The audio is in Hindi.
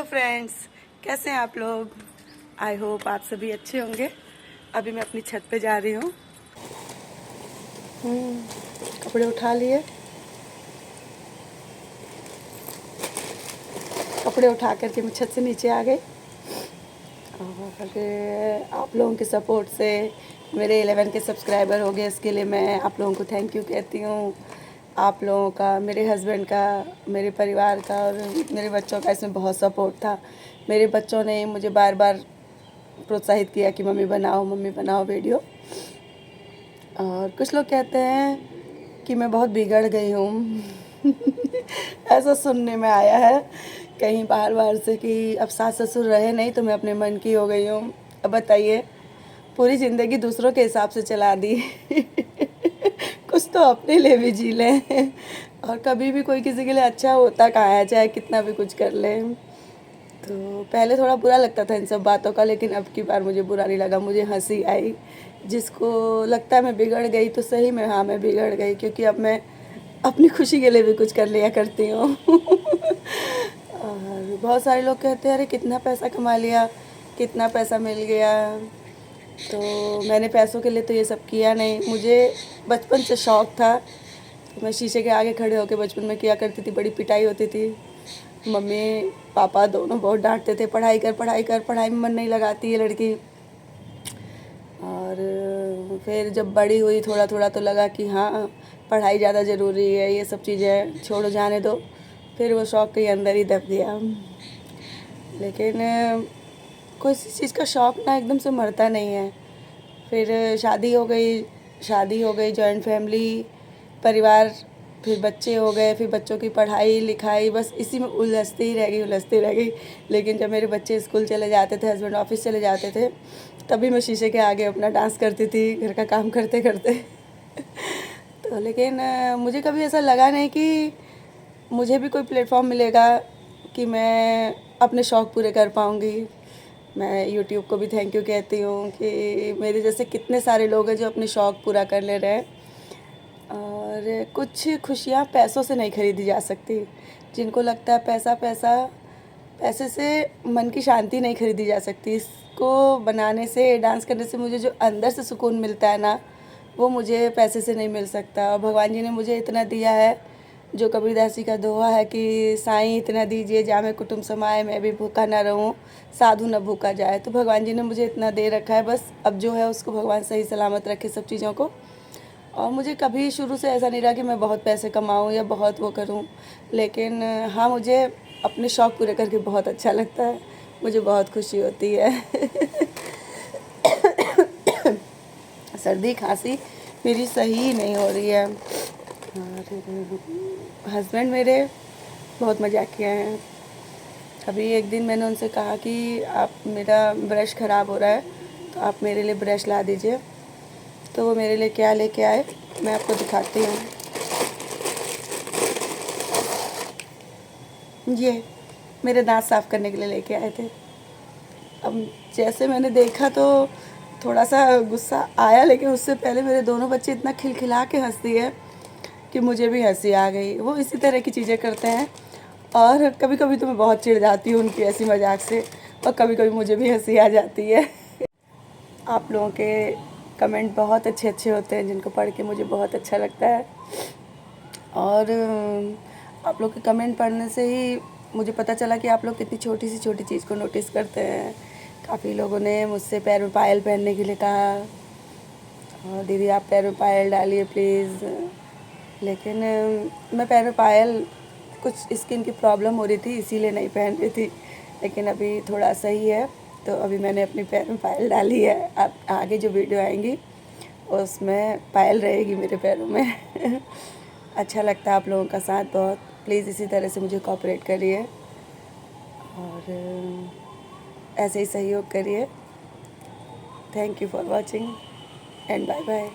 फ्रेंड्स, कैसे हैं आप लोग। आई होप आप सभी अच्छे होंगे। अभी मैं अपनी छत पे जा रही हूँ। कपड़े उठा लिए, कपड़े उठा करके मैं छत से नीचे आ गई। और आप लोगों के सपोर्ट से मेरे 11 के सब्सक्राइबर हो गए। इसके लिए मैं आप लोगों को थैंक यू कहती हूँ। आप लोगों का, मेरे हस्बैंड का, मेरे परिवार का और मेरे बच्चों का इसमें बहुत सपोर्ट था। मेरे बच्चों ने मुझे बार बार प्रोत्साहित किया कि मम्मी बनाओ वीडियो। और कुछ लोग कहते हैं कि मैं बहुत बिगड़ गई हूँ ऐसा सुनने में आया है कहीं बाहर से कि अब सास ससुर रहे नहीं तो मैं अपने मन की हो गई हूँ। अब बताइए, पूरी ज़िंदगी दूसरों के हिसाब से चला दी कुछ तो अपने लिए भी जी लें। और कभी भी कोई किसी के लिए अच्छा होता कहाँ है, चाहे कितना भी कुछ कर ले। तो पहले थोड़ा बुरा लगता था इन सब बातों का, लेकिन अब की बार मुझे बुरा नहीं लगा, मुझे हंसी आई। जिसको लगता है मैं बिगड़ गई तो सही में हाँ मैं बिगड़ गई, क्योंकि अब मैं अपनी खुशी के लिए भी कुछ कर लिया करती हूँ और बहुत सारे लोग कहते हैं अरे कितना पैसा कमा लिया, कितना पैसा मिल गया। तो मैंने पैसों के लिए तो ये सब किया नहीं। मुझे बचपन से शौक़ था। तो मैं शीशे के आगे खड़े होकर बचपन में किया करती थी। बड़ी पिटाई होती थी, मम्मी पापा दोनों बहुत डांटते थे, पढ़ाई कर, पढ़ाई में मन नहीं लगाती है लड़की। और फिर जब बड़ी हुई थोड़ा थोड़ा तो लगा कि हाँ पढ़ाई ज़्यादा ज़रूरी है, ये सब चीज़ें छोड़ो जाने दो। फिर वो शौक़ के अंदर ही दब गया। लेकिन कोई चीज़ का शौक़ ना एकदम से मरता नहीं है। फिर शादी हो गई, जॉइंट फैमिली, परिवार, फिर बच्चे हो गए, फिर बच्चों की पढ़ाई लिखाई, बस इसी में उलझती रह गई। लेकिन जब मेरे बच्चे स्कूल चले जाते थे, हस्बैंड ऑफिस चले जाते थे, तभी मैं शीशे के आगे अपना डांस करती थी घर का काम करते करते तो लेकिन मुझे कभी ऐसा लगा नहीं कि मुझे भी कोई प्लेटफॉर्म मिलेगा कि मैं अपने शौक़ पूरे कर पाऊँगी। मैं यूट्यूब को भी थैंक यू कहती हूँ कि मेरे जैसे कितने सारे लोग हैं जो अपने शौक़ पूरा कर ले रहे हैं। और कुछ खुशियाँ पैसों से नहीं खरीदी जा सकती। जिनको लगता है पैसे से मन की शांति नहीं खरीदी जा सकती। इसको बनाने से, डांस करने से मुझे जो अंदर से सुकून मिलता है ना, वो मुझे पैसे से नहीं मिल सकता। और भगवान जी ने मुझे इतना दिया है, जो कबीरदास जी का दोहा है कि साईं इतना दीजिए जामे कुटुंब समाए, मैं भी भूखा ना रहूं, साधु न भूखा जाए। तो भगवान जी ने मुझे इतना दे रखा है, बस अब जो है उसको भगवान सही सलामत रखे सब चीज़ों को। और मुझे कभी शुरू से ऐसा नहीं रहा कि मैं बहुत पैसे कमाऊं या बहुत वो करूं। लेकिन हाँ, मुझे अपने शौक़ पूरे करके बहुत अच्छा लगता है, मुझे बहुत खुशी होती है सर्दी खांसी मेरी सही नहीं हो रही है। और हस्बैंड मेरे बहुत मजाक किए हैं। अभी एक दिन मैंने उनसे कहा कि आप, मेरा ब्रश ख़राब हो रहा है तो आप मेरे लिए ब्रश ला दीजिए। तो वो मेरे लिए क्या लेके आए मैं आपको दिखाती हूँ। ये मेरे दांत साफ़ करने के लिए लेके आए थे। अब जैसे मैंने देखा तो थोड़ा सा गुस्सा आया, लेकिन उससे पहले मेरे दोनों बच्चे इतना खिलखिला के हंसती है कि मुझे भी हंसी आ गई। वो इसी तरह की चीज़ें करते हैं और कभी कभी तो मैं बहुत चिढ़ जाती हूँ उनकी ऐसी मजाक से, और कभी कभी मुझे भी हंसी आ जाती है आप लोगों के कमेंट बहुत अच्छे होते हैं, जिनको पढ़ के मुझे बहुत अच्छा लगता है। और आप लोग के कमेंट पढ़ने से ही मुझे पता चला कि आप लोग कितनी छोटी सी छोटी चीज़ को नोटिस करते हैं। काफ़ी लोगों ने मुझसे पैर में पायल पहनने के लिए कहा, और दीदी आप पैर में पायल डालिए प्लीज़। लेकिन मैं पैर में पायल, कुछ स्किन की प्रॉब्लम हो रही थी इसीलिए नहीं पहन रही थी। लेकिन अभी थोड़ा सही है तो अभी मैंने अपनी पैर में पायल डाली है। अब आगे जो वीडियो आएंगी उसमें पायल रहेगी मेरे पैरों में अच्छा लगता है आप लोगों का साथ बहुत। प्लीज़ इसी तरह से मुझे कोऑपरेट करिए और ऐसे ही सहयोग करिए। Thank you for watching and bye bye.